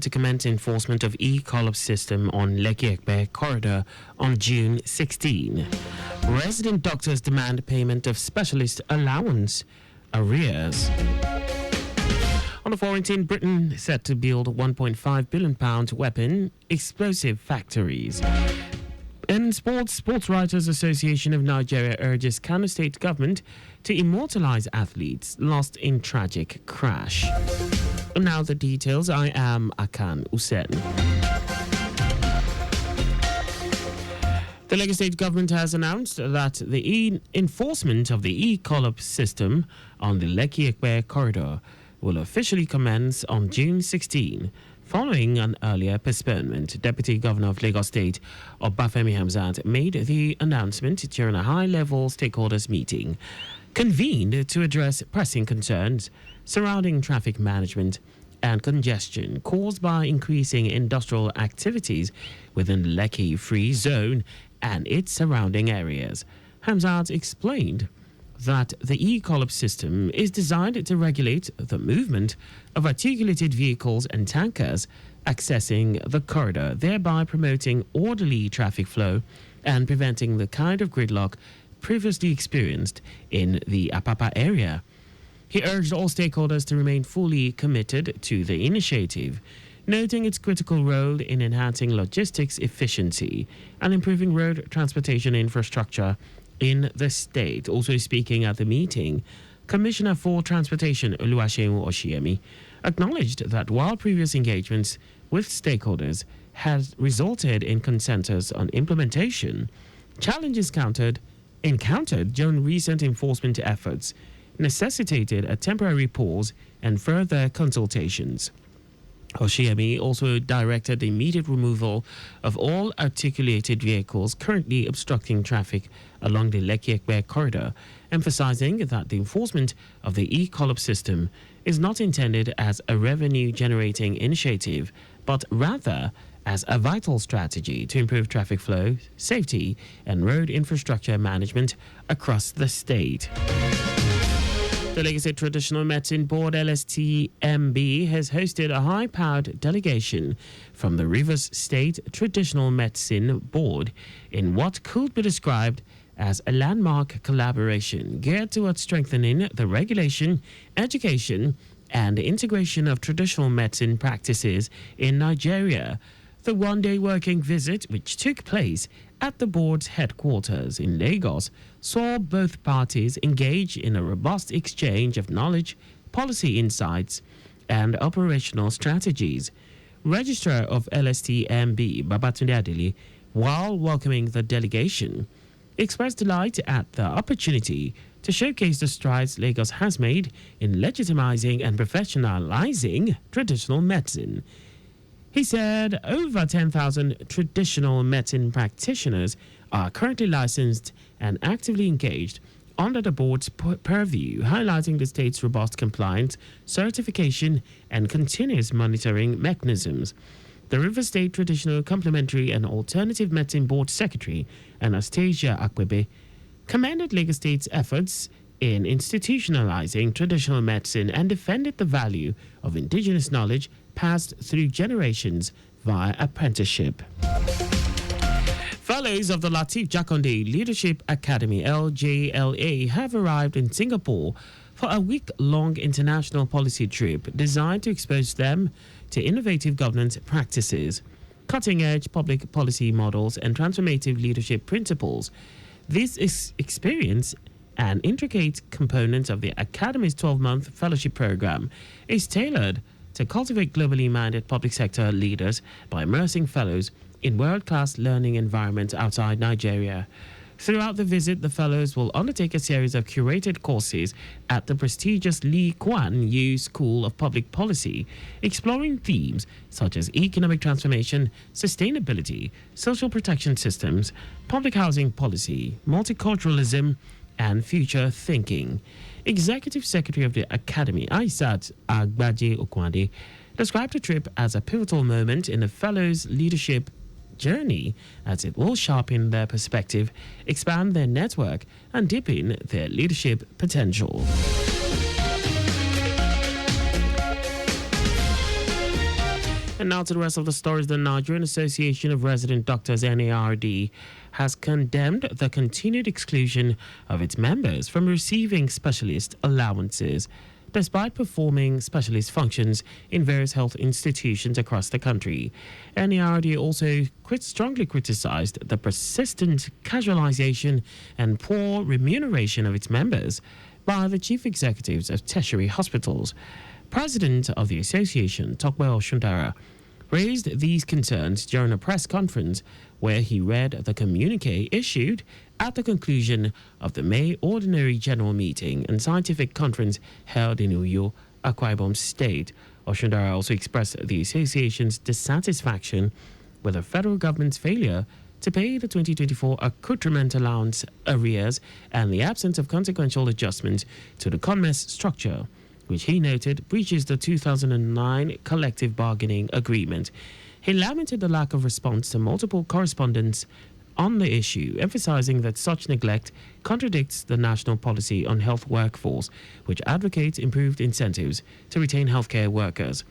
to commence enforcement of e-collab system on Lekki-Ekpe corridor on June 16. Resident doctors demand payment of specialist allowance arrears. On the foreign scene, Britain set to build £1.5 billion weapon explosive factories. In sports Writers Association of Nigeria urges Kano State government to immortalize athletes lost in tragic crash. And now the details. I am Akan Usen. The Lagos State government has announced that the enforcement of the e-collab system on the Lekki-Ekpe corridor will officially commence on June 16, following an earlier postponement. Deputy Governor of Lagos State, Obafemi Hamzat, made the announcement during a high-level stakeholders meeting convened to address pressing concerns surrounding traffic management and congestion caused by increasing industrial activities within the Lekki Free Zone and its surrounding areas. Hamzat explained that the e-collab system is designed to regulate the movement of articulated vehicles and tankers accessing the corridor, thereby promoting orderly traffic flow and preventing the kind of gridlock previously experienced in the Apapa area. He urged all stakeholders to remain fully committed to the initiative, noting its critical role in enhancing logistics efficiency and improving road transportation infrastructure in the state. Also speaking at the meeting, Commissioner for Transportation Oluwaseun Oshiemi acknowledged that while previous engagements with stakeholders had resulted in consensus on implementation, challenges encountered during recent enforcement efforts necessitated a temporary pause and further consultations. Oshiemi also directed the immediate removal of all articulated vehicles currently obstructing traffic along the Lekki-Ekpe corridor, emphasizing that the enforcement of the e-collab system is not intended as a revenue-generating initiative, but rather as a vital strategy to improve traffic flow, safety, and road infrastructure management across the state. The Lagos State Traditional Medicine Board, LSTMB, has hosted a high-powered delegation from the Rivers State Traditional Medicine Board in what could be described as a landmark collaboration geared towards strengthening the regulation, education, and integration of traditional medicine practices in Nigeria. The one-day working visit, which took place at the board's headquarters in Lagos, saw both parties engage in a robust exchange of knowledge, policy insights, and operational strategies. Registrar of LSTMB, Babatunde Adili, while welcoming the delegation, expressed delight at the opportunity to showcase the strides Lagos has made in legitimizing and professionalizing traditional medicine. He said over 10,000 traditional medicine practitioners are currently licensed and actively engaged under the board's purview, highlighting the state's robust compliance, certification, and continuous monitoring mechanisms. The River State Traditional Complementary and Alternative Medicine Board Secretary, Anastasia Akwebe, commended Lagos State's efforts in institutionalizing traditional medicine and defended the value of indigenous knowledge passed through generations via apprenticeship. Fellows of the Lateef Jakonde Leadership Academy, LJLA, have arrived in Singapore for a week-long international policy trip designed to expose them to innovative governance practices, cutting-edge public policy models, and transformative leadership principles. This experience, an intricate component of the Academy's 12-month fellowship program, is tailored to cultivate globally minded public sector leaders by immersing fellows in world-class learning environments outside Nigeria. Throughout the visit, the fellows will undertake a series of curated courses at the prestigious Lee Kuan Yew School of Public Policy, exploring themes such as economic transformation, sustainability, social protection systems, public housing policy, multiculturalism, and future thinking. Executive Secretary of the Academy, Aisat Agbaje Okwande, described the trip as a pivotal moment in the fellows' leadership journey, as it will sharpen their perspective, expand their network, and deepen their leadership potential. And now to the rest of the stories. The Nigerian Association of Resident Doctors, NARD, has condemned the continued exclusion of its members from receiving specialist allowances, despite performing specialist functions in various health institutions across the country. NARD also strongly criticized the persistent casualization and poor remuneration of its members by the chief executives of tertiary hospitals. President of the association, Tokwe Oshundara, raised these concerns during a press conference where he read the communique issued at the conclusion of the May Ordinary General Meeting and Scientific Conference held in Uyo, Akwa Ibom State. Oshundara also expressed the association's dissatisfaction with the federal government's failure to pay the 2024 accoutrement allowance arrears and the absence of consequential adjustments to the CONMES structure, which he noted breaches the 2009 collective bargaining agreement. He lamented the lack of response to multiple correspondence on the issue, emphasizing that such neglect contradicts the national policy on health workforce, which advocates improved incentives to retain healthcare workers.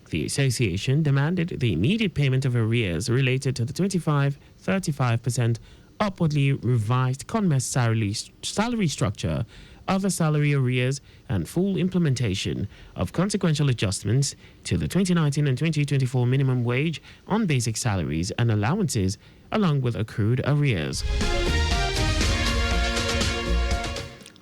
The association demanded the immediate payment of arrears related to the 35% upwardly revised CONMES salary structure, other salary arrears, and full implementation of consequential adjustments to the 2019 and 2024 minimum wage on basic salaries and allowances, along with accrued arrears.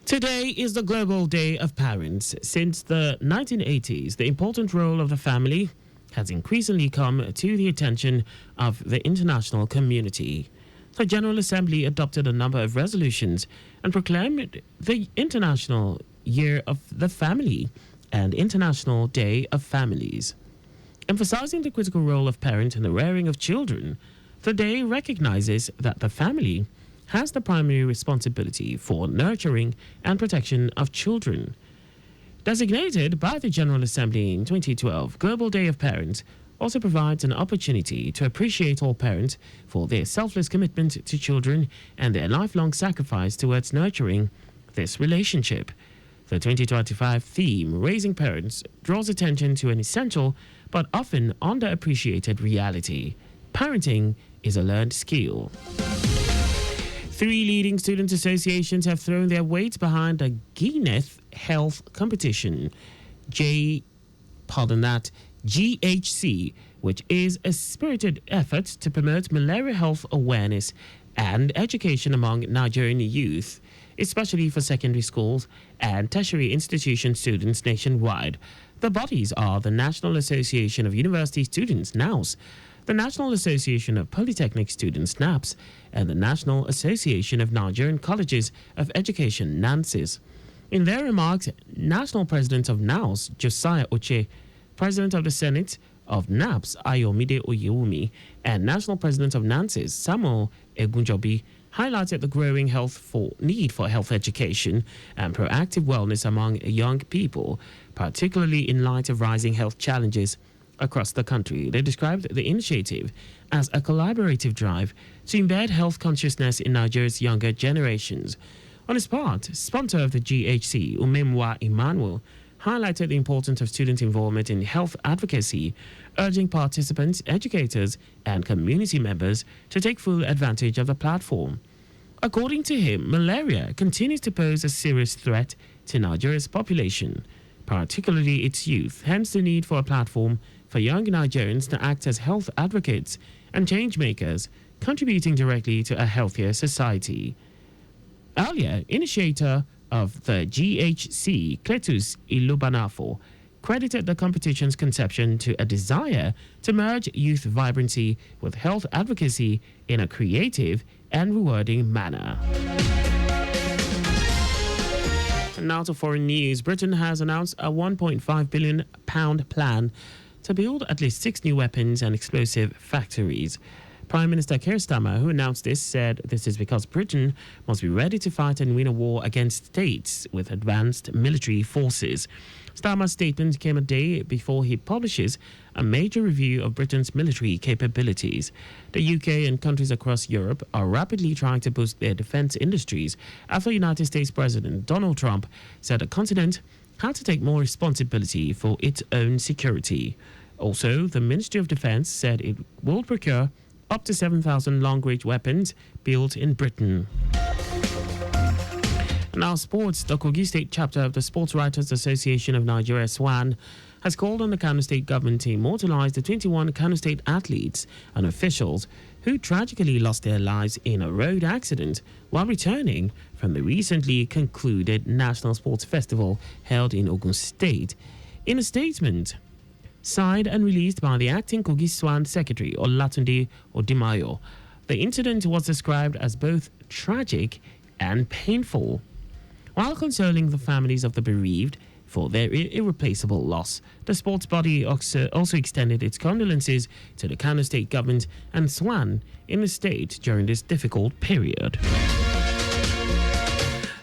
Today is the Global Day of Parents. Since the 1980s, the important role of the family has increasingly come to the attention of the international community. The General Assembly adopted a number of resolutions and proclaimed the International Year of the Family and International Day of Families. Emphasizing the critical role of parents in the rearing of children, the day recognizes that the family has the primary responsibility for nurturing and protection of children. Designated by the General Assembly in 2012, Global Day of Parents also provides an opportunity to appreciate all parents for their selfless commitment to children and their lifelong sacrifice towards nurturing this relationship. The 2025 theme, Raising Parents, draws attention to an essential but often underappreciated reality. Parenting is a learned skill. 3 leading student associations have thrown their weight behind the Guinness Health Competition, GHC, which is a spirited effort to promote malaria health awareness and education among Nigerian youth, especially for secondary schools and tertiary institution students nationwide. The bodies are the National Association of University Students, NAUS, the National Association of Polytechnic Students, NAPS, and the National Association of Nigerian Colleges of Education, NANSES. In their remarks, National President of NAUS, Josiah Oche, President of the Senate of NAPS, Ayomide Oyewumi, and National President of NANSES, Samuel Egunjobi, highlighted the growing need for health education and proactive wellness among young people, particularly in light of rising health challenges across the country. They described the initiative as a collaborative drive to embed health consciousness in Nigeria's younger generations. On his part, sponsor of the GHC, Umemwa Emmanuel, highlighted the importance of student involvement in health advocacy, urging participants, educators, and community members to take full advantage of the platform. According to him, malaria continues to pose a serious threat to Nigeria's population, particularly its youth, hence the need for a platform for young Nigerians to act as health advocates and change makers, contributing directly to a healthier society. Earlier, initiator of the GHC, Cletus Ilubanafo, credited the competition's conception to a desire to merge youth vibrancy with health advocacy in a creative and rewarding manner. And now to foreign news. Britain has announced a £1.5 billion plan to build at least 6 new weapons and explosive factories. Prime Minister Keir Starmer, who announced this, said this is because Britain must be ready to fight and win a war against states with advanced military forces. Starmer's statement came a day before he publishes a major review of Britain's military capabilities. The UK and countries across Europe are rapidly trying to boost their defense industries after United States President Donald Trump said the continent had to take more responsibility for its own security. Also, the Ministry of Defense said it will procure up to 7,000 long-range weapons built in Britain. Now, sports. The Kogi State chapter of the Sports Writers Association of Nigeria, SWAN, has called on the Kano State government to immortalize the 21 Kano State athletes and officials who tragically lost their lives in a road accident while returning from the recently concluded National Sports Festival held in Ogun State. In a statement signed and released by the acting Kogi SWAN secretary, Olatunde Odimayo, the incident was described as both tragic and painful. While consoling the families of the bereaved for their irreplaceable loss, the sports body also extended its condolences to the Kano State government and SWAN in the state during this difficult period.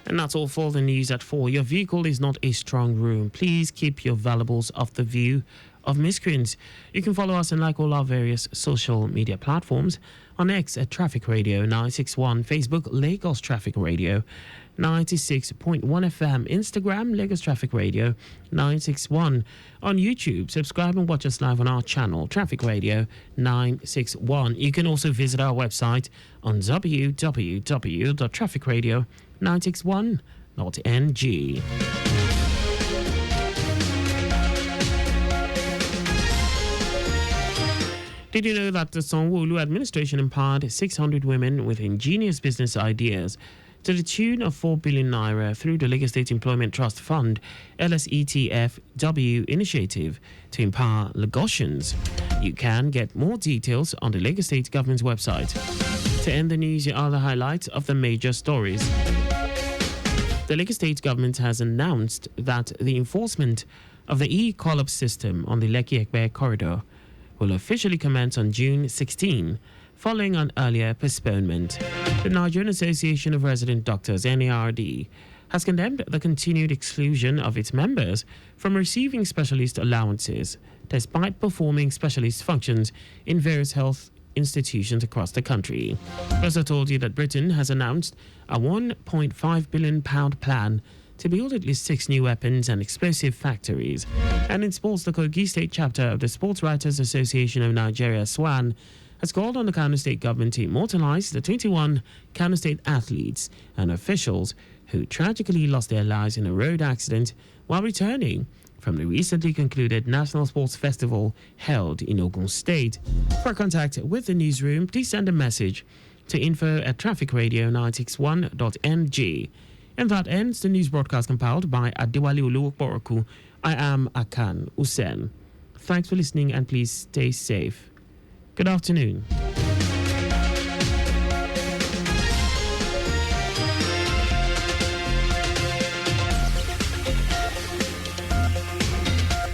And that's all for the news at 4. Your vehicle is not a strong room. Please keep your valuables off the view of miscreants. You can follow us and like all our various social media platforms. On X at Traffic Radio 961, Facebook Lagos Traffic Radio 96.1 FM, Instagram Lagos Traffic Radio 961. On YouTube, subscribe and watch us live on our channel Traffic Radio 961. You can also visit our website on www.trafficradio961.ng. Did you know that the Sanwo-Olu administration empowered 600 women with ingenious business ideas to the tune of 4 billion naira through the Lagos State Employment Trust Fund LSETFW initiative to empower Lagosians? You can get more details on the Lagos State government's website. To end the news, here are the highlights of the major stories. The Lagos State government has announced that the enforcement of the e-collab system on the Lekki-Ekpe corridor will officially commence on June 16, following an earlier postponement. The Nigerian Association of Resident Doctors, NARD, has condemned the continued exclusion of its members from receiving specialist allowances, despite performing specialist functions in various health institutions across the country. I also told you that Britain has announced a £1.5 billion plan to build at least 6 new weapons and explosive factories. And in sports, the Kogi State chapter of the Sports Writers Association of Nigeria, SWAN, has called on the Kano State government to immortalize the 21 Kano State athletes and officials who tragically lost their lives in a road accident while returning from the recently concluded National Sports Festival held in Ogun State. For contact with the newsroom, please send a message to info@trafficradio961.ng. And that ends the news broadcast compiled by Adewale Oluwokboroku. I am Akan Usen. Thanks for listening and please stay safe. Good afternoon.